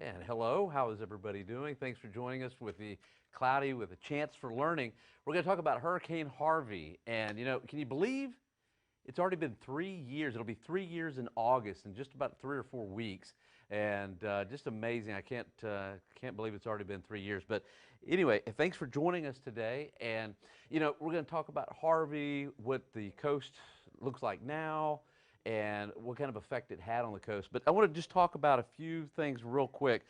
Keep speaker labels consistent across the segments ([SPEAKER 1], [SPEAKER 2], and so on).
[SPEAKER 1] And hello, how is everybody doing? Thanks for joining us with the Cloudy with a Chance for Learning. We're going to talk about Hurricane Harvey. And can you believe it's already been 3 years? It'll be 3 years in August, in just about 3 or 4 weeks. And just amazing. I can't believe it's already been 3 years. But anyway, thanks for joining us today. And we're going to talk about Harvey, what the coast looks like now, and what kind of effect it had on the coast. But I want to just talk about a few things real quick.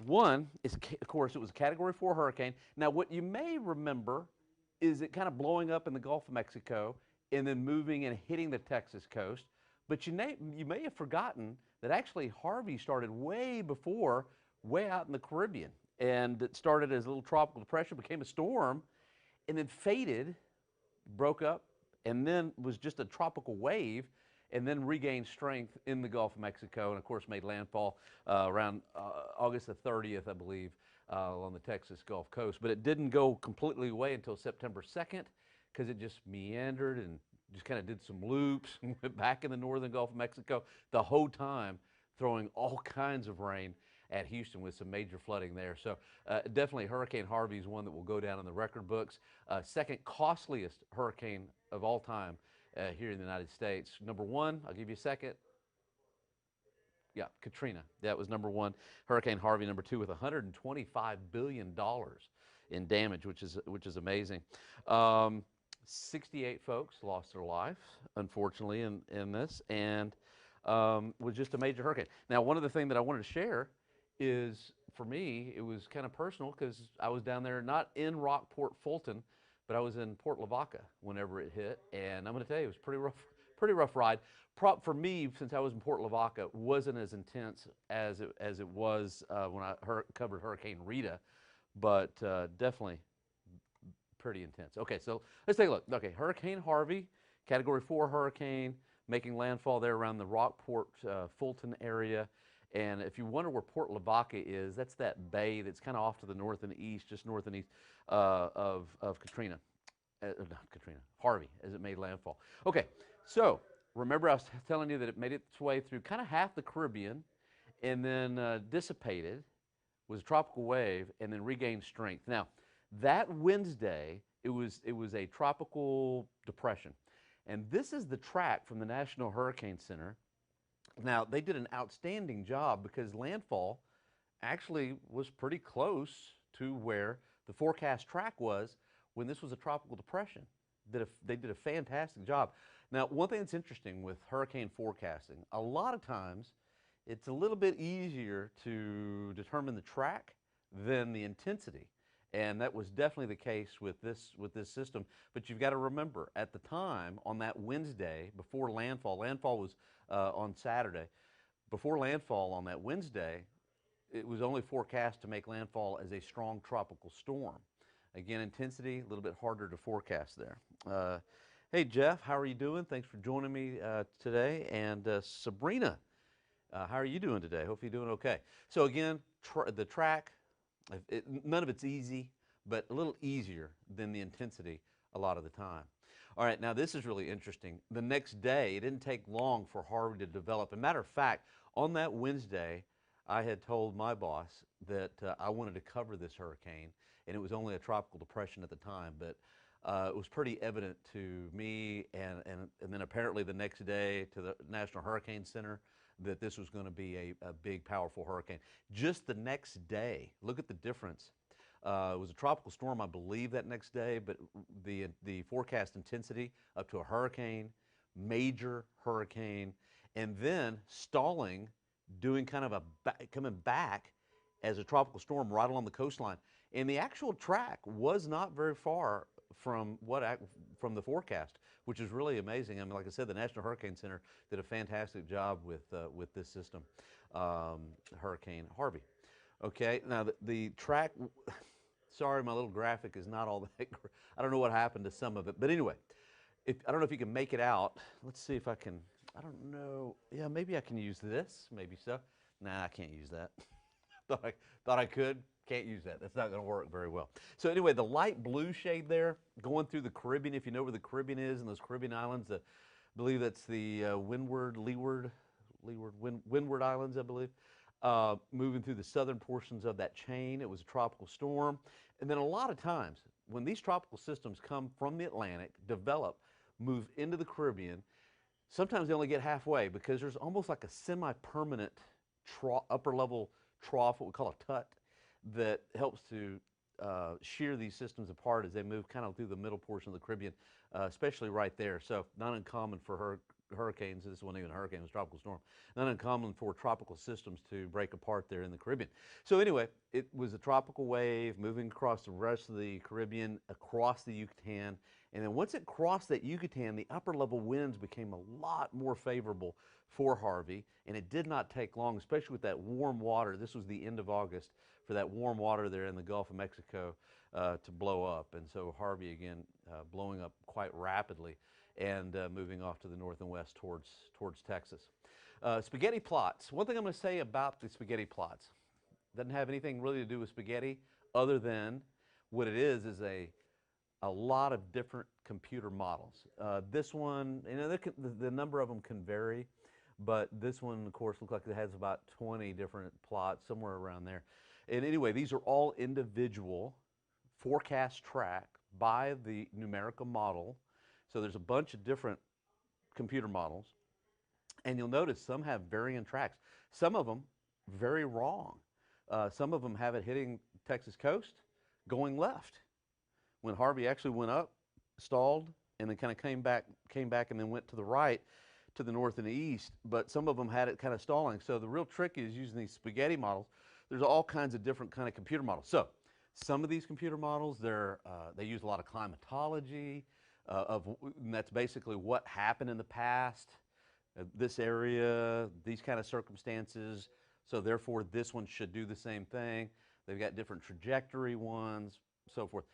[SPEAKER 1] One is, of course, it was a Category 4 hurricane. Now, what you may remember is it kind of blowing up in the Gulf of Mexico and then moving and hitting the Texas coast. But you may have forgotten that actually Harvey started way before, way out in the Caribbean. And it started as a little tropical depression, became a storm, and then faded, broke up, and then was just a tropical wave, and then regained strength in the Gulf of Mexico, and of course made landfall around August the 30th, I believe, on the Texas Gulf Coast. But it didn't go completely away until September 2nd, because it just meandered and just kind of did some loops and went back in the northern Gulf of Mexico, the whole time throwing all kinds of rain at Houston with some major flooding there. So definitely Hurricane Harvey is one that will go down in the record books. Second costliest hurricane of all time here in the United States. Number one, I'll give you a second. Yeah, Katrina. That was number one. Hurricane Harvey, number two, with $125 billion in damage, which is amazing. 68 folks lost their life, unfortunately, in this, and was just a major hurricane. Now, one of the things that I wanted to share is, for me, it was kind of personal because I was down there, not in Rockport, Fulton, but I was in Port Lavaca whenever it hit, and I'm going to tell you, it was pretty rough ride. For me, since I was in Port Lavaca, wasn't as intense as it was when I covered Hurricane Rita, but definitely pretty intense. Okay, so let's take a look. Okay, Hurricane Harvey, Category 4 hurricane, making landfall there around the Rockport, Fulton area. And if you wonder where Port Lavaca is, that's that bay that's kind of off to the north and east, just north and east of Katrina. Not Katrina, Harvey, as it made landfall. Okay, so remember I was telling you that it made its way through kind of half the Caribbean and then dissipated, was a tropical wave, and then regained strength. Now, that Wednesday, it was a tropical depression. And this is the track from the National Hurricane Center. Now, they did an outstanding job because landfall actually was pretty close to where the forecast track was when this was a tropical depression. They did a fantastic job. Now, one thing that's interesting with hurricane forecasting, a lot of times it's a little bit easier to determine the track than the intensity. And that was definitely the case with this system. But you've got to remember, at the time, on that Wednesday, before landfall was on Saturday. Before landfall on that Wednesday, it was only forecast to make landfall as a strong tropical storm. Again, intensity, a little bit harder to forecast there. Hey, Jeff, how are you doing? Thanks for joining me today. And Sabrina, how are you doing today? Hope you're doing okay. So again, the track, none of it's easy, but a little easier than the intensity a lot of the time. All right, now this is really interesting. The next day, it didn't take long for Harvey to develop. As a matter of fact, on that Wednesday, I had told my boss that I wanted to cover this hurricane, and it was only a tropical depression at the time, but it was pretty evident to me and then apparently the next day to the National Hurricane Center that this was going to be a big, powerful hurricane. Just the next day, look at the difference. It was a tropical storm, I believe, that next day, but the forecast intensity up to a hurricane, major hurricane, and then stalling, doing kind of coming back as a tropical storm right along the coastline. And the actual track was not very far from the forecast, which is really amazing. I mean, like I said, the National Hurricane Center did a fantastic job with this system, Hurricane Harvey. Okay, now the track, sorry, my little graphic is not all that, I don't know what happened to some of it, but anyway, I don't know if you can make it out. Let's see if I can, I don't know, yeah, maybe I can use this, maybe so. Nah, I can't use that. thought I could. Can't use that. That's not going to work very well. So anyway, the light blue shade there going through the Caribbean, if you know where the Caribbean is and those Caribbean islands, I believe that's the Windward Islands, I believe. moving through the southern portions of that chain. It was a tropical storm. And then a lot of times, when these tropical systems come from the Atlantic, develop, move into the Caribbean, sometimes they only get halfway because there's almost like a semi-permanent upper level trough, what we call a tut, that helps to shear these systems apart as they move kind of through the middle portion of the Caribbean, especially right there. So not uncommon for hurricanes. This wasn't even a hurricane, it was a tropical storm. Not uncommon for tropical systems to break apart there in the Caribbean. So anyway, it was a tropical wave moving across the rest of the Caribbean, across the Yucatan. And then once it crossed that Yucatan, the upper level winds became a lot more favorable for Harvey. And it did not take long, especially with that warm water. This was the end of August, for that warm water there in the Gulf of Mexico to blow up. And so Harvey, again, blowing up quite rapidly and moving off to the north and west towards Texas. Spaghetti plots. One thing I'm going to say about the spaghetti plots, doesn't have anything really to do with spaghetti other than what it is a lot of different computer models. This one, you know, the number of them can vary, but this one, of course, looks like it has about 20 different plots, somewhere around there. And anyway, these are all individual forecast track by the numerical model. So there's a bunch of different computer models. And you'll notice some have varying tracks. Some of them very wrong. Some of them have it hitting Texas coast going left. When Harvey actually went up, stalled, and then kind of came back and then went to the right, to the north and the east. But some of them had it kind of stalling. So the real trick is using these spaghetti models. There's all kinds of different kind of computer models. So some of these computer models, they use a lot of climatology, and that's basically what happened in the past, this area, these kind of circumstances. So therefore, this one should do the same thing. They've got different trajectory ones, so forth.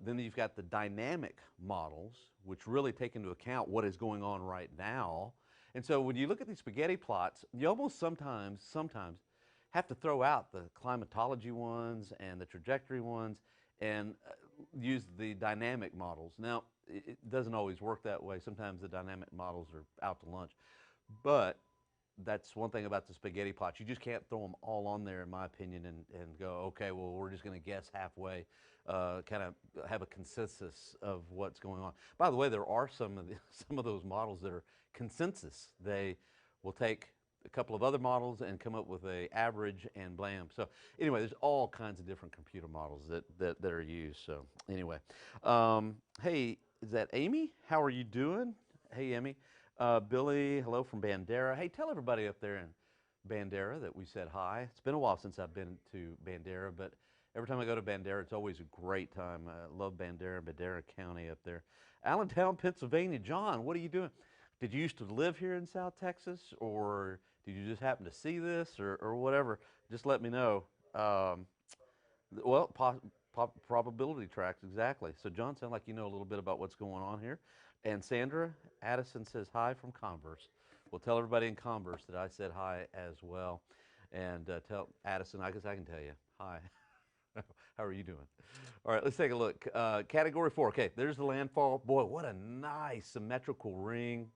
[SPEAKER 1] Then you've got the dynamic models, which really take into account what is going on right now. And so when you look at these spaghetti plots, you almost sometimes have to throw out the climatology ones and the trajectory ones and use the dynamic models. Now, it doesn't always work that way. Sometimes the dynamic models are out to lunch. But that's one thing about the spaghetti plots. You just can't throw them all on there, in my opinion, and go, okay, well, we're just going to guess halfway, kind of have a consensus of what's going on. By the way, there are some of those models that are consensus. They will take a couple of other models and come up with an average and blam. So anyway, there's all kinds of different computer models that are used. So anyway, hey, is that Amy? How are you doing? Hey, Amy. Billy, hello from Bandera. Hey, tell everybody up there in Bandera that we said hi. It's been a while since I've been to Bandera, but every time I go to Bandera, it's always a great time. I love Bandera County up there. Allentown, Pennsylvania. John, what are you doing? Did you used to live here in South Texas, or did you just happen to see this, or whatever? Just let me know. Well, probability tracks, exactly. So John, sounds like you know a little bit about what's going on here. And Sandra Addison says hi from Converse. Well, tell everybody in Converse that I said hi as well. And tell Addison, I guess I can tell you, hi. How are you doing? All right, let's take a look. Category 4. Okay, there's the landfall. Boy, what a nice symmetrical ring.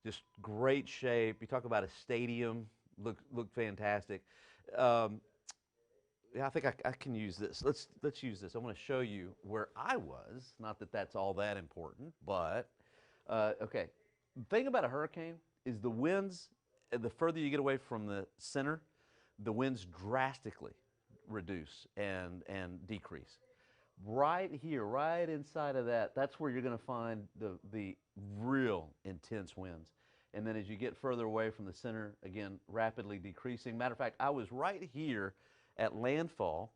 [SPEAKER 1] Just great shape. You talk about a stadium. Look fantastic. Yeah, I think I can use this. Let's use this. I want to show you where I was. Not that that's all that important, but okay. The thing about a hurricane is the winds, the further you get away from the center, the winds drastically reduce and decrease. Right here, right inside of that, that's where you're going to find the real intense winds. And then as you get further away from the center, again, rapidly decreasing. Matter of fact, I was right here at landfall,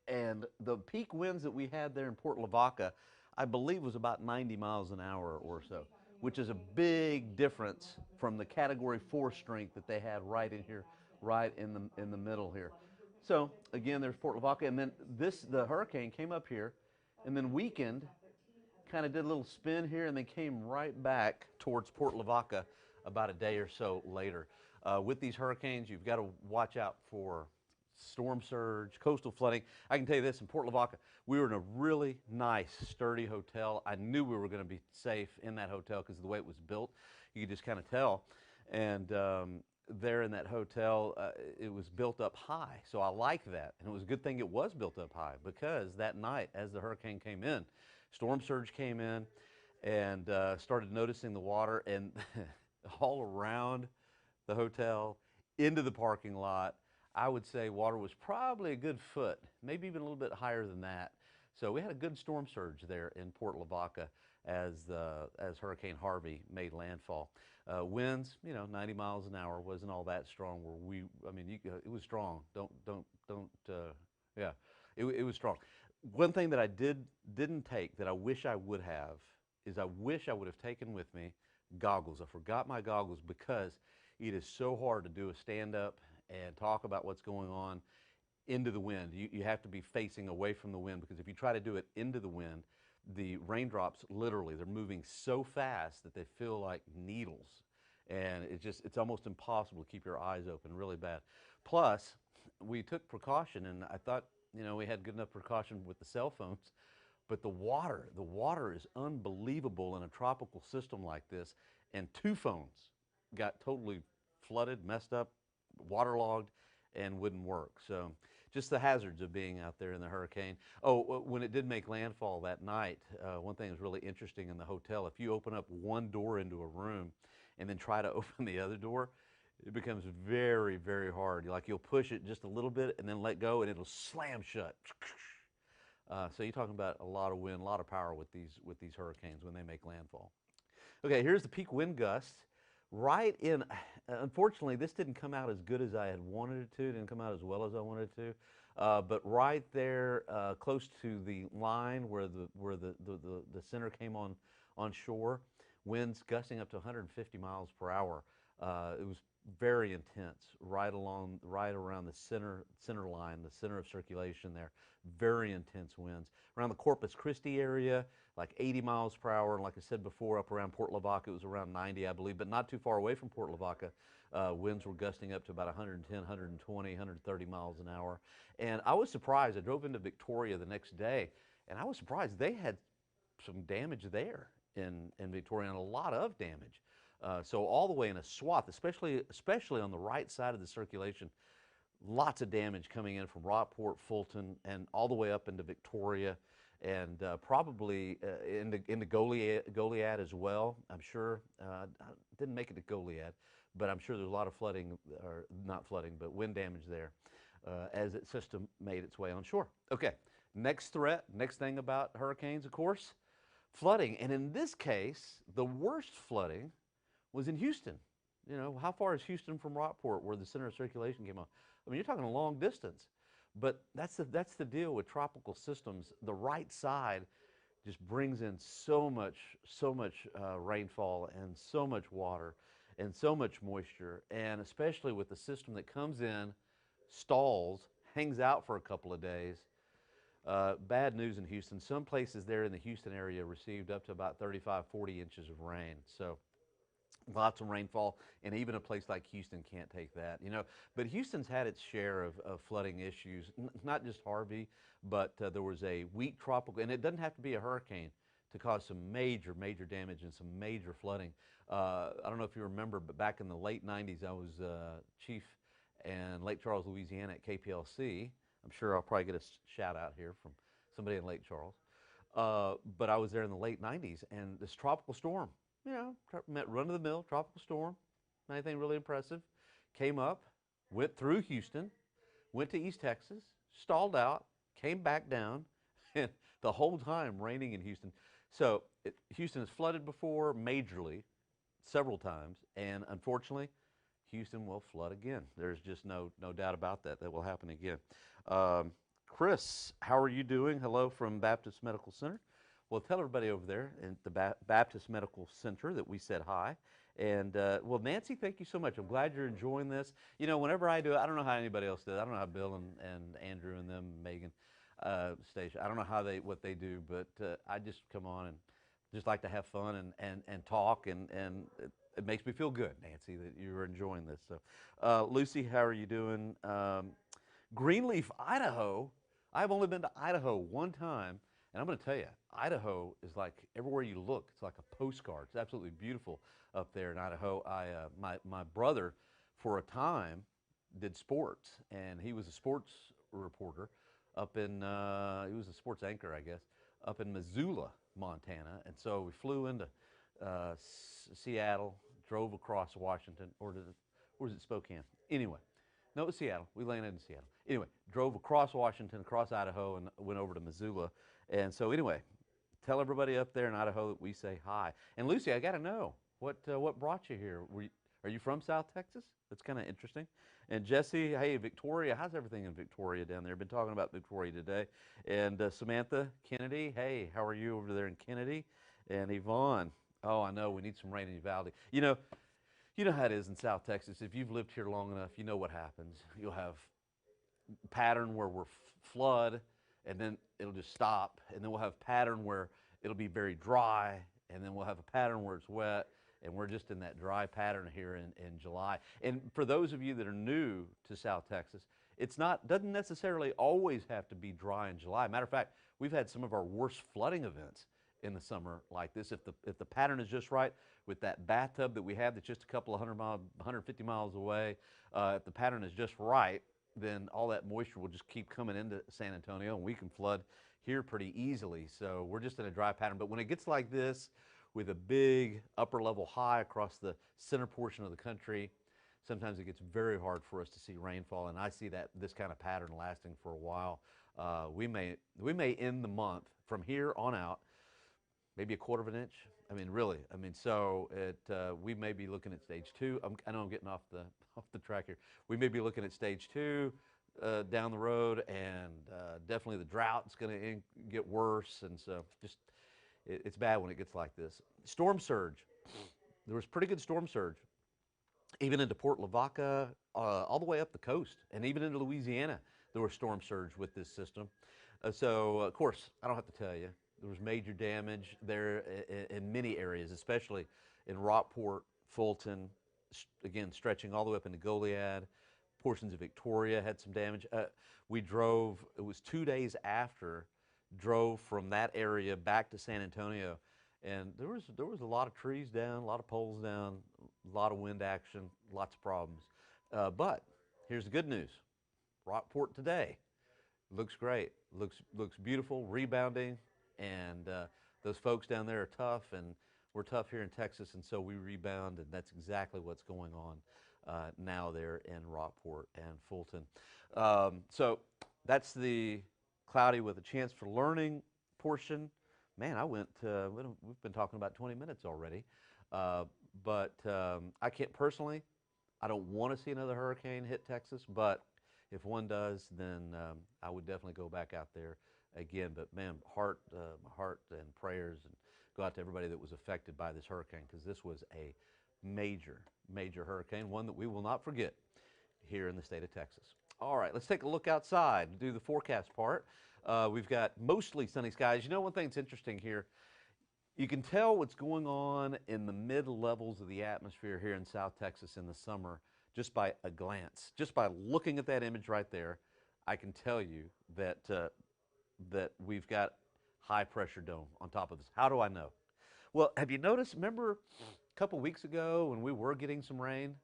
[SPEAKER 1] and the peak winds that we had there in Port Lavaca, I believe, was about 90 miles an hour or so, which is a big difference from the Category 4 strength that they had right in here, right in the middle here. So again, there's Port Lavaca, and then the hurricane came up here, and then weakened, kind of did a little spin here, and then came right back towards Port Lavaca about a day or so later. With these hurricanes, you've got to watch out for storm surge, coastal flooding. I can tell you this, in Port Lavaca, we were in a really nice, sturdy hotel. I knew we were going to be safe in that hotel because of the way it was built. You could just kind of tell. And there in that hotel, it was built up high, so I like that. And it was a good thing it was built up high, because that night, as the hurricane came in, storm surge came in, and started noticing the water, and all around the hotel, into the parking lot. I would say water was probably a good foot, maybe even a little bit higher than that. So we had a good storm surge there in Port Lavaca as Hurricane Harvey made landfall. Winds, 90 miles an hour, wasn't all that strong. I mean, it was strong. Don't. Yeah, it was strong. One thing that I didn't take that I wish I would have is I wish I would have taken with me goggles. I forgot my goggles, because it is so hard to do a stand-up and talk about what's going on into the wind. You have to be facing away from the wind, because if you try to do it into the wind, the raindrops, literally, they're moving so fast that they feel like needles. And it's almost impossible to keep your eyes open, really bad. Plus, we took precaution, and I thought, we had good enough precaution with the cell phones, but the water is unbelievable in a tropical system like this, and 2 phones got totally flooded, messed up, waterlogged, and wouldn't work. So just the hazards of being out there in the hurricane. Oh, when it did make landfall that night, one thing that was really interesting in the hotel, if you open up one door into a room and then try to open the other door, it becomes very, very hard. Like, you'll push it just a little bit and then let go, and it'll slam shut. So you're talking about a lot of wind, a lot of power with these hurricanes when they make landfall. Okay, here's the peak wind gusts. Right in, unfortunately, this didn't come out as good as I had wanted it to. It didn't come out as well as I wanted it to. But right there, close to the line where the center came on shore, winds gusting up to 150 miles per hour. It was very intense, right around the center line, the center of circulation there. Very intense winds. Around the Corpus Christi area, like 80 miles per hour. And like I said before, up around Port Lavaca, it was around 90, I believe, but not too far away from Port Lavaca. Winds were gusting up to about 110, 120, 130 miles an hour. And I was surprised. I drove into Victoria the next day, and I was surprised they had some damage there in Victoria, and a lot of damage. So all the way in a swath, especially on the right side of the circulation, lots of damage coming in from Rockport, Fulton, and all the way up into Victoria, and probably into Goliad as well. I'm sure. I didn't make it to Goliad, but I'm sure there's a lot of flooding, or not flooding, but wind damage there as its system made its way on shore. Okay, next threat, next thing about hurricanes, of course, flooding. And in this case, the worst flooding was in Houston. How far is Houston from Rockport, where the center of circulation came on? I mean, you're talking a long distance. But that's the deal with tropical systems. The right side just brings in so much rainfall and so much water and so much moisture, and especially with the system that comes in, stalls, hangs out for a couple of days. Bad news in Houston. Some places there in the Houston area received up to about 35, 40 inches of rain. So lots of rainfall, and even a place like Houston can't take that, But Houston's had its share of flooding issues, not just Harvey, but there was a weak tropical, and it doesn't have to be a hurricane to cause some major damage and some major flooding. I don't know if you remember, but back in the late 90s, I was chief in Lake Charles, Louisiana at KPLC. I'm sure I'll probably get a shout out here from somebody in Lake Charles. But I was there in the late 90s, and this tropical storm, run-of-the-mill tropical storm, not anything really impressive, came up, went through Houston, went to East Texas, stalled out, came back down, and the whole time raining in Houston. So Houston has flooded before, majorly, several times, and unfortunately, Houston will flood again. There's just no doubt about that. That will happen again. Chris, how are you doing? Hello from Baptist Medical Center. Well, tell everybody over there at the Baptist Medical Center that we said hi. And, well, Nancy, thank you so much. I'm glad you're enjoying this. Whenever I do it, I don't know how anybody else does. I don't know how Bill and Andrew and them, Megan, Stacia, I don't know what they do, but I just come on and just like to have fun and talk, and it makes me feel good, Nancy, that you're enjoying this. So, Lucy, how are you doing? Greenleaf, Idaho. I've only been to Idaho one time, and I'm going to tell you, Idaho is like everywhere you look. It's like a postcard. It's absolutely beautiful up there in Idaho. My brother for a time, did sports, and he was a sports reporter up in, he was a sports anchor, I guess, up in Missoula, Montana. And so we flew into Seattle, drove across Washington, or was it Spokane? Anyway, no, it was Seattle. We landed in Seattle. Anyway, drove across Washington, across Idaho, and went over to Missoula. And so anyway, tell everybody up there in Idaho that we say hi. And Lucy, I got to know, what brought you here? Are you from South Texas? That's kind of interesting. And Jesse, hey, Victoria, how's everything in Victoria down there? Been talking about Victoria today. And Samantha Kennedy, hey, how are you over there in Kennedy? And Yvonne, oh, I know, we need some rain in Uvalde. You know how it is in South Texas. If you've lived here long enough, you know what happens. You'll have pattern where we're flood, and then it'll just stop. And then we'll have pattern where it'll be very dry, and then we'll have a pattern where it's wet, and we're just in that dry pattern here in July. And for those of you that are new to South Texas, doesn't necessarily always have to be dry in July. Matter of fact, we've had some of our worst flooding events in the summer like this. If the pattern is just right, with that bathtub that we have that's just a couple of 150 miles away, if the pattern is just right, then all that moisture will just keep coming into San Antonio, and we can flood here pretty easily. So we're just in a dry pattern. But when it gets like this, with a big upper level high across the center portion of the country, sometimes it gets very hard for us to see rainfall, and I see this kind of pattern lasting for a while. We may end the month from here on out, maybe a quarter of an inch. I mean, really. I mean, so we may be looking at stage 2. I know I'm getting off the track here. We may be looking at stage 2 down the road, and definitely the drought's going to get worse, and so just it's bad when it gets like this. Storm surge. There was pretty good storm surge, even into Port Lavaca, all the way up the coast, and even into Louisiana. There was storm surge with this system. So, of course, I don't have to tell you, there was major damage there in many areas, especially in Rockport, Fulton, again, stretching all the way up into Goliad. Portions of Victoria had some damage. We drove, it was 2 days after, drove from that area back to San Antonio, and there was a lot of trees down, a lot of poles down, a lot of wind action, lots of problems. But here's the good news. Rockport today looks great, looks beautiful, rebounding, and those folks down there are tough, and we're tough here in Texas, and so we rebound, and that's exactly what's going on now there in Rockport and Fulton. So that's the cloudy with a chance for learning portion. Man, we've been talking about 20 minutes already. But I can't personally, I don't want to see another hurricane hit Texas, but if one does, then I would definitely go back out there again. But man, heart and prayers, and go out to everybody that was affected by this hurricane, because this was a major, major hurricane, one that we will not forget here in the state of Texas. All right, let's take a look outside and do the forecast part. We've got mostly sunny skies. You know, one thing that's interesting here, you can tell what's going on in the mid-levels of the atmosphere here in South Texas in the summer just by a glance. Just by looking at that image right there, I can tell you that, that we've got high pressure dome on top of us. How do I know? Well, have you noticed, remember a couple weeks ago when we were getting some rain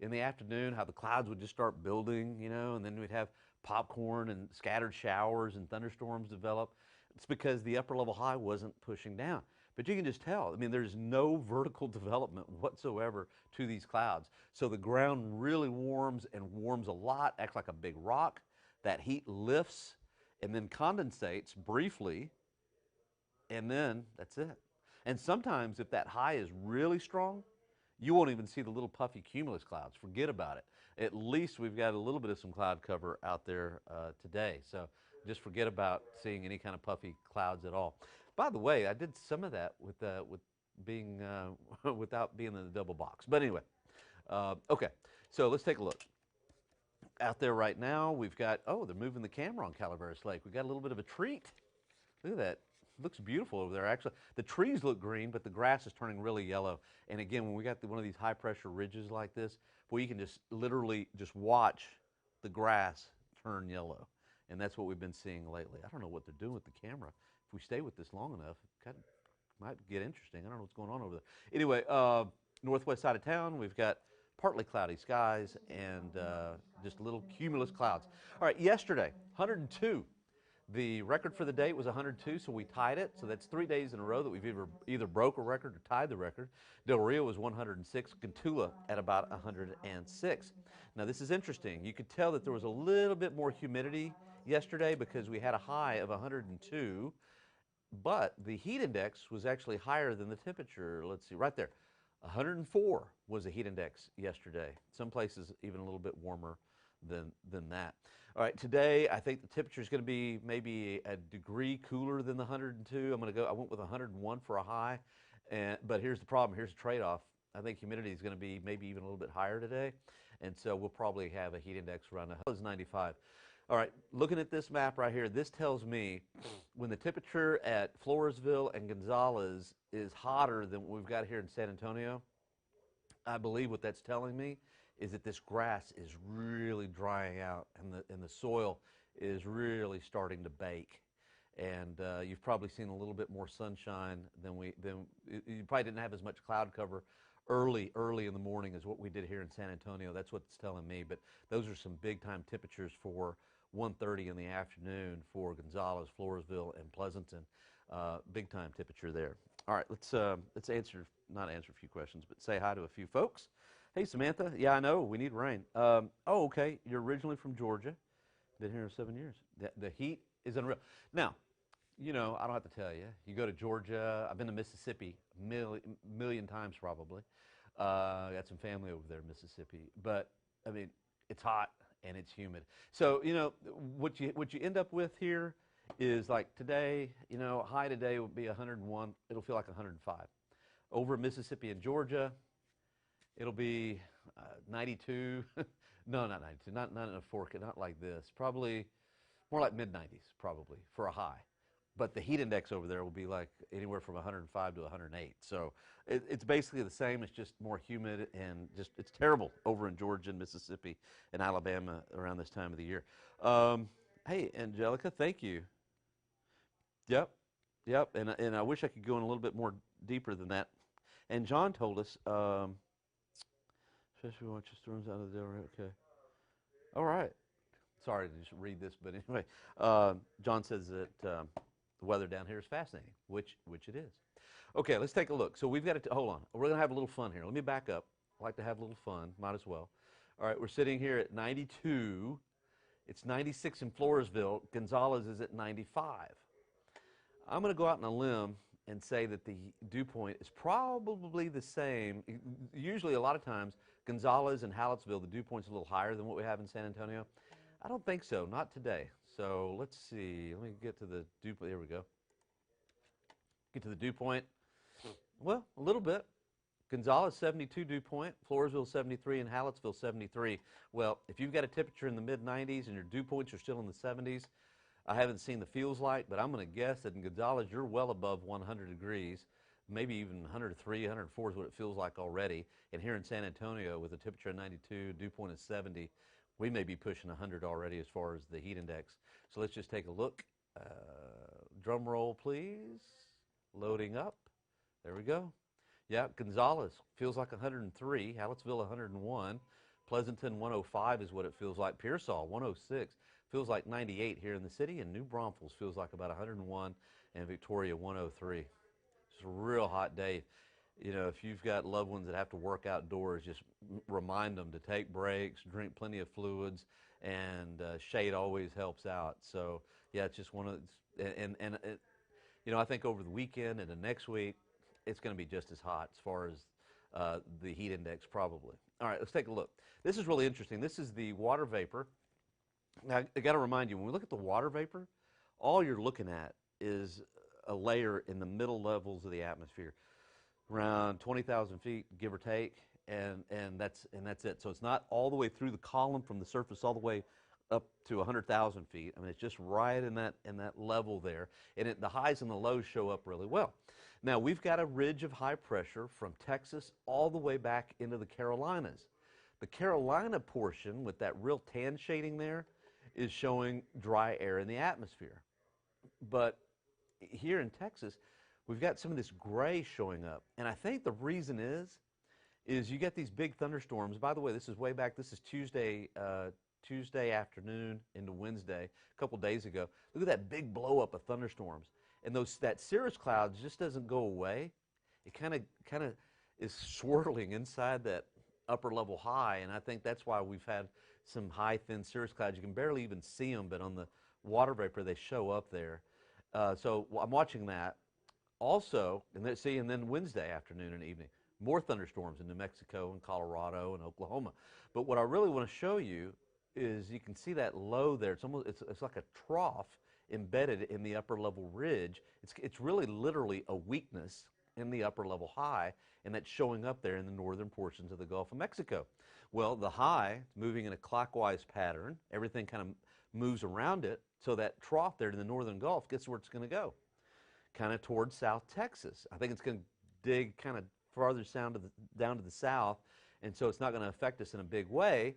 [SPEAKER 1] in the afternoon, how the clouds would just start building, you know, and then we'd have popcorn and scattered showers and thunderstorms develop? It's because the upper level high wasn't pushing down. But you can just tell, I mean, there's no vertical development whatsoever to these clouds. So the ground really warms, and warms a lot, acts like a big rock. That heat lifts and then condensates briefly, and then that's it. And sometimes if that high is really strong, you won't even see the little puffy cumulus clouds. Forget about it. At least we've got a little bit of some cloud cover out there today. So just forget about seeing any kind of puffy clouds at all. By the way, I did some of that with being without being in the double box. But anyway, okay. So let's take a look. Out there right now, we've got, oh, they're moving the camera on Calaveras Lake. We've got a little bit of a treat. Look at that. It looks beautiful over there. Actually, the trees look green, but the grass is turning really yellow. And again, when we got one of these high pressure ridges like this, well, you can just literally just watch the grass turn yellow. And that's what we've been seeing lately. I don't know what they're doing with the camera. If we stay with this long enough, it might get interesting. I don't know what's going on over there. Anyway, northwest side of town, we've got partly cloudy skies and just little cumulus clouds. All right, yesterday, 102. The record for the day was 102, so we tied it. So that's 3 days in a row that we've either broke a record or tied the record. Del Rio was 106, Gatula at about 106. Now this is interesting. You could tell that there was a little bit more humidity yesterday because we had a high of 102, but the heat index was actually higher than the temperature. Let's see, right there. 104 was the heat index yesterday. Some places even a little bit warmer than that. All right, today I think the temperature is going to be maybe a degree cooler than the 102. I went with 101 for a high, but here's the problem. Here's the trade-off. I think humidity is going to be maybe even a little bit higher today, and so we'll probably have a heat index around 95. All right, looking at this map right here, this tells me when the temperature at Floresville and Gonzales is hotter than what we've got here in San Antonio, I believe what that's telling me is that this grass is really drying out and the soil is really starting to bake. And you've probably seen a little bit more sunshine than you probably didn't have as much cloud cover early in the morning as what we did here in San Antonio. That's what it's telling me. But those are some big time temperatures for 1:30 in the afternoon for Gonzales, Floresville, and Pleasanton. Big time temperature there. All right, let's not answer a few questions, but say hi to a few folks. Hey, Samantha. Yeah, I know. We need rain. Oh, okay. You're originally from Georgia. Been here 7 years. The heat is unreal. Now, you know, I don't have to tell you. You go to Georgia. I've been to Mississippi million times probably. I got some family over there in Mississippi. But, I mean, it's hot and it's humid. So, you know, what you end up with here is like today, you know, high today will be 101. It'll feel like 105. Over in Mississippi and Georgia, it'll be 92. No, not 92. Not in a fork. Not like this. Probably more like mid-90s, probably for a high. But the heat index over there will be like anywhere from 105 to 108. So it's basically the same. It's just more humid and just it's terrible over in Georgia and Mississippi and Alabama around this time of the year. Hey, Angelica, thank you. Yep, yep. And I wish I could go in a little bit more deeper than that. And John told us. Especially watch the storms out of the Delaware. Okay. All right. Sorry to just read this, but anyway, John says that the weather down here is fascinating, which it is. Okay, let's take a look. So we've got to hold on. We're going to have a little fun here. Let me back up. I like to have a little fun. Might as well. All right, we're sitting here at 92. It's 96 in Floresville. Gonzales is at 95. I'm going to go out on a limb and say that the dew point is probably the same. Usually, a lot of times, Gonzales and Hallettsville, the dew point's a little higher than what we have in San Antonio. I don't think so, not today. So let's see. Let me get to the dew point. There we go. Get to the dew point. Well, a little bit. Gonzales 72 dew point, Floresville 73, and Hallettsville 73. Well, if you've got a temperature in the mid-90s and your dew points are still in the 70s, I haven't seen the feels like, but I'm going to guess that in Gonzales you're well above 100 degrees, maybe even 103, 104 is what it feels like already. And here in San Antonio with a temperature of 92, dew point is 70, we may be pushing 100 already as far as the heat index. So let's just take a look. Drum roll, please. Loading up. There we go. Yeah, Gonzales feels like 103, Hallettsville 101, Pleasanton 105 is what it feels like, Pearsall 106. Feels like 98 here in the city, and New Braunfels feels like about 101, and Victoria 103. It's a real hot day. You know, if you've got loved ones that have to work outdoors, just remind them to take breaks, drink plenty of fluids, and shade always helps out. So, yeah, it's just one of you know, I think over the weekend and the next week, it's going to be just as hot as far as the heat index probably. All right, let's take a look. This is really interesting. This is the water vapor. Now, I got to remind you, when we look at the water vapor, all you're looking at is a layer in the middle levels of the atmosphere, around 20,000 feet, give or take, and that's it. So it's not all the way through the column from the surface all the way up to 100,000 feet. I mean, it's just right in that level there, and the highs and the lows show up really well. Now, we've got a ridge of high pressure from Texas all the way back into the Carolinas. The Carolina portion with that real tan shading there is showing dry air in the atmosphere. But here in Texas, we've got some of this gray showing up. And I think the reason is is you get these big thunderstorms. By the way, this is way back. This is Tuesday afternoon into Wednesday, a couple days ago. Look at that big blow up of thunderstorms, and that cirrus cloud just doesn't go away. It kind of is swirling inside that upper level high, and I think that's why we've had some high thin cirrus clouds. You can barely even see them, but on the water vapor they show up there. So I'm watching that. Also, and then Wednesday afternoon and evening, more thunderstorms in New Mexico and Colorado and Oklahoma. But what I really want to show you is you can see that low there. It's like a trough embedded in the upper level ridge. It's really literally a weakness in the upper level high, and that's showing up there in the northern portions of the Gulf of Mexico. Well, the high is moving in a clockwise pattern. Everything kind of moves around it, so that trough there in the northern Gulf, guess where it's going to go? Kind of towards South Texas. I think it's going to dig kind of farther down to the south, and so it's not going to affect us in a big way,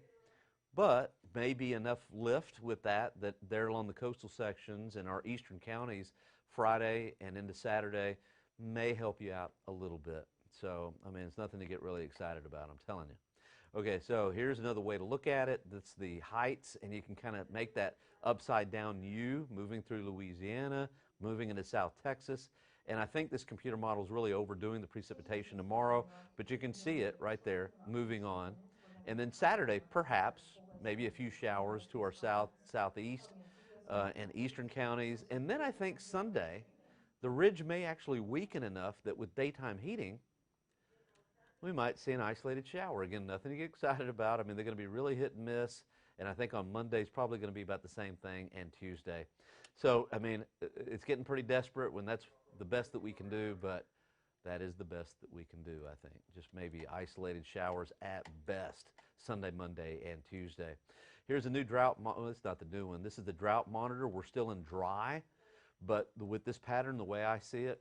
[SPEAKER 1] but maybe enough lift with that there along the coastal sections in our eastern counties Friday and into Saturday may help you out a little bit. So, I mean, it's nothing to get really excited about, I'm telling you. Okay, so here's another way to look at it. That's the heights, and you can kind of make that upside down U moving through Louisiana, moving into South Texas. And I think this computer model is really overdoing the precipitation tomorrow, but you can see it right there moving on. And then Saturday, perhaps, maybe a few showers to our southeast and eastern counties. And then I think Sunday, the ridge may actually weaken enough that with daytime heating, we might see an isolated shower. Again, nothing to get excited about. I mean, they're going to be really hit and miss. And I think on Monday is probably going to be about the same thing, and Tuesday. So, I mean, it's getting pretty desperate when that's the best that we can do, but that is the best that we can do, I think. Just maybe isolated showers at best, Sunday, Monday, and Tuesday. Here's a new drought monitor. It's not the new one. This is the drought monitor. We're still in dry, but with this pattern, the way I see it,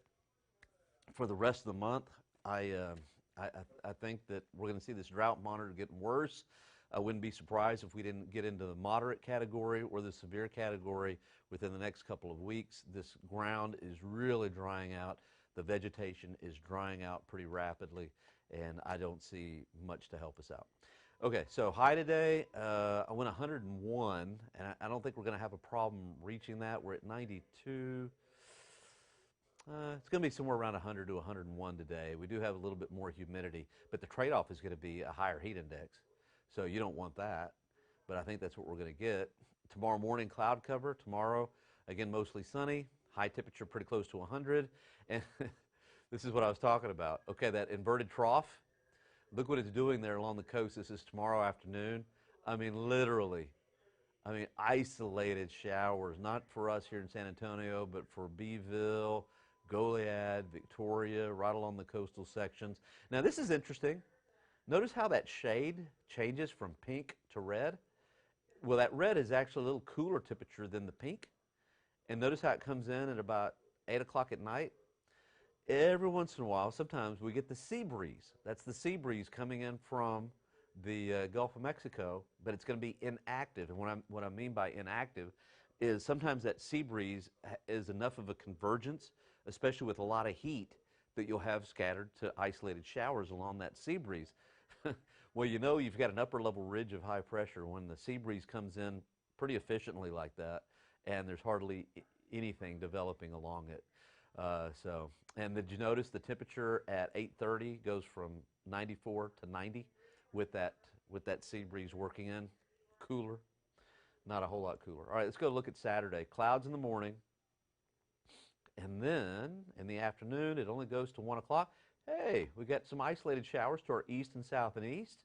[SPEAKER 1] for the rest of the month, I think that we're going to see this drought monitor getting worse. I wouldn't be surprised if we didn't get into the moderate category or the severe category within the next couple of weeks. This ground is really drying out. The vegetation is drying out pretty rapidly, and I don't see much to help us out. Okay, so high today, I went 101, and I don't think we're going to have a problem reaching that. We're at 92. It's going to be somewhere around 100 to 101 today. We do have a little bit more humidity, but the trade-off is going to be a higher heat index. So you don't want that, but I think that's what we're going to get. Tomorrow morning, cloud cover. Tomorrow, again, mostly sunny. High temperature pretty close to 100. And this is what I was talking about. Okay, that inverted trough, look what it's doing there along the coast. This is tomorrow afternoon. I mean, literally. I mean, isolated showers, not for us here in San Antonio, but for Beeville, Goliad, Victoria, right along the coastal sections. Now, this is interesting. Notice how that shade changes from pink to red. Well, that red is actually a little cooler temperature than the pink. And notice how it comes in at about 8 o'clock at night. Every once in a while, sometimes we get the sea breeze. That's the sea breeze coming in from the Gulf of Mexico, but it's going to be inactive. And what I mean by inactive is sometimes that sea breeze is enough of a convergence, especially with a lot of heat, that you'll have scattered to isolated showers along that sea breeze. Well, you know you've got an upper level ridge of high pressure when the sea breeze comes in pretty efficiently like that, and there's hardly anything developing along it. And did you notice the temperature at 8:30 goes from 94 to 90 with that sea breeze working in? Cooler, not a whole lot cooler. All right, let's go look at Saturday. Clouds in the morning, and then in the afternoon it only goes to 1 o'clock. Hey, we got some isolated showers to our east and south and east.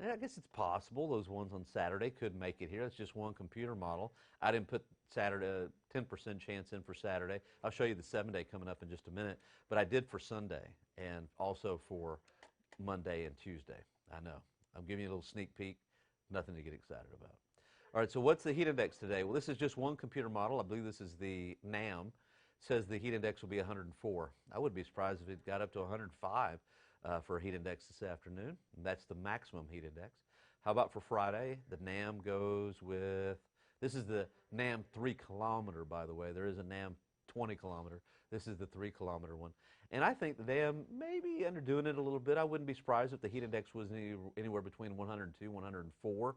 [SPEAKER 1] And I guess it's possible those ones on Saturday could make it here. That's just one computer model. I didn't put Saturday 10% chance in for Saturday. I'll show you the 7-day coming up in just a minute. But I did for Sunday and also for Monday and Tuesday. I know. I'm giving you a little sneak peek. Nothing to get excited about. All right, so what's the heat index today? Well, this is just one computer model. I believe this is the NAM. Says the heat index will be 104. I wouldn't be surprised if it got up to 105 for a heat index this afternoon. That's the maximum heat index. How about for Friday? The NAM goes with, this is the NAM 3 kilometer, by the way. There is a NAM 20 kilometer. This is the 3 kilometer one. And I think that they may be underdoing it a little bit. I wouldn't be surprised if the heat index was anywhere between 102, 104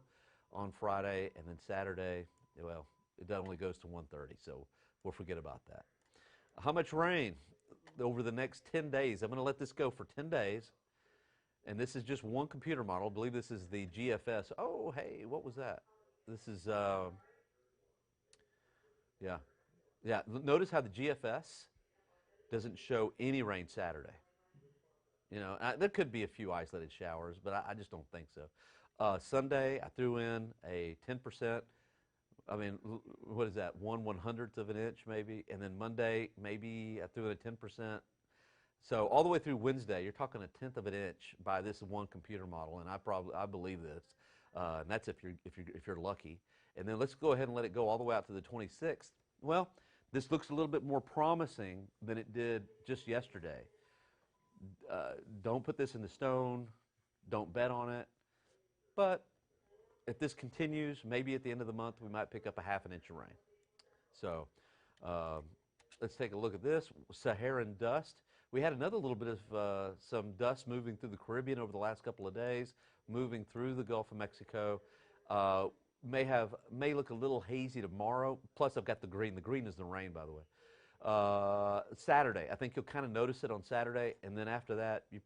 [SPEAKER 1] on Friday, and then Saturday, well, it only goes to 130, so we'll forget about that. How much rain over the next 10 days? I'm going to let this go for 10 days, and this is just one computer model. I believe this is the GFS. Oh, hey, what was that? This is, yeah. Yeah, notice how the GFS doesn't show any rain Saturday. You know, there could be a few isolated showers, but I just don't think so. Sunday, I threw in a 10%. I mean, what is that? 1/100th of an inch, maybe. And then Monday, maybe I threw in a 10%. So all the way through Wednesday, you're talking 1/10 of an inch by this one computer model, and I believe this. And that's if you're lucky. And then let's go ahead and let it go all the way out to the 26th. Well, this looks a little bit more promising than it did just yesterday. Don't put this in the stone. Don't bet on it. But if this continues, maybe at the end of the month, we might pick up a ½ inch of rain. So let's take a look at this. Saharan dust. We had another little bit of some dust moving through the Caribbean over the last couple of days, moving through the Gulf of Mexico. May look a little hazy tomorrow. Plus, I've got the green. The green is the rain, by the way. Saturday, I think you'll kind of notice it on Saturday, and then after that, we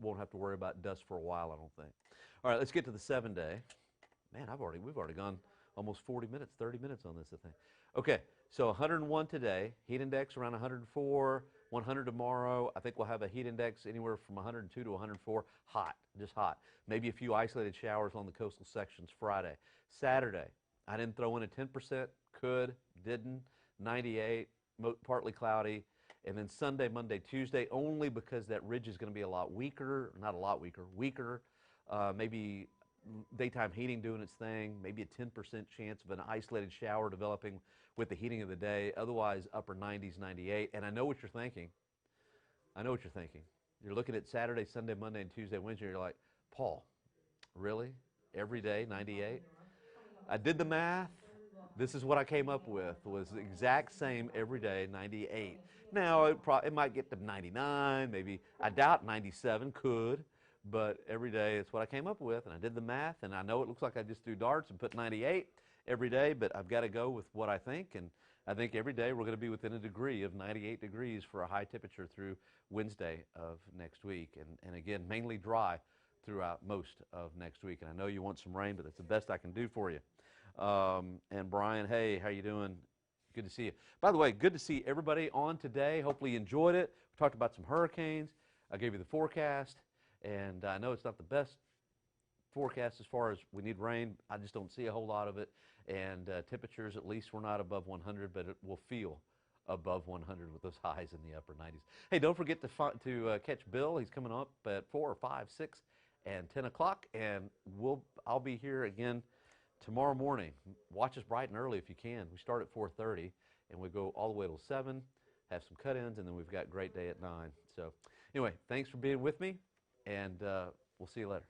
[SPEAKER 1] won't have to worry about dust for a while, I don't think. All right, let's get to the 7-day. Man, we've already gone almost 40 minutes, 30 minutes on this, I think. Okay, so 101 today, heat index around 104, 100 tomorrow. I think we'll have a heat index anywhere from 102 to 104, hot, just hot. Maybe a few isolated showers on the coastal sections Friday. Saturday, I didn't throw in a 10%, could, didn't, 98, partly cloudy. And then Sunday, Monday, Tuesday, only because that ridge is going to be a lot weaker, not a lot weaker, weaker. Maybe daytime heating doing its thing, maybe a 10% chance of an isolated shower developing with the heating of the day. Otherwise, upper 90s, 98. And I know what you're thinking. You're looking at Saturday, Sunday, Monday, and Tuesday, Wednesday. You're like, Paul, really? Every day, 98? I did the math. This is what I came up with, was the exact same every day, 98. Now, it might get to 99, maybe. I doubt 97 could. But every day, it's what I came up with, and I did the math, and I know it looks like I just threw darts and put 98 every day, but I've got to go with what I think, and I think every day we're going to be within a degree of 98 degrees for a high temperature through Wednesday of next week, and again, mainly dry throughout most of next week, and I know you want some rain, but that's the best I can do for you. And Brian, hey, how you doing? Good to see you. By the way, good to see everybody on today. Hopefully you enjoyed it. We talked about some hurricanes. I gave you the forecast. And I know it's not the best forecast as far as we need rain. I just don't see a whole lot of it. And temperatures, at least we're not above 100, but it will feel above 100 with those highs in the upper 90s. Hey, don't forget to catch Bill. He's coming up at 4 or 5, 6, and 10 o'clock. And I'll be here again tomorrow morning. Watch us bright and early if you can. We start at 4:30, and we go all the way till 7, have some cut-ins, and then we've got great day at 9. So anyway, thanks for being with me. And we'll see you later.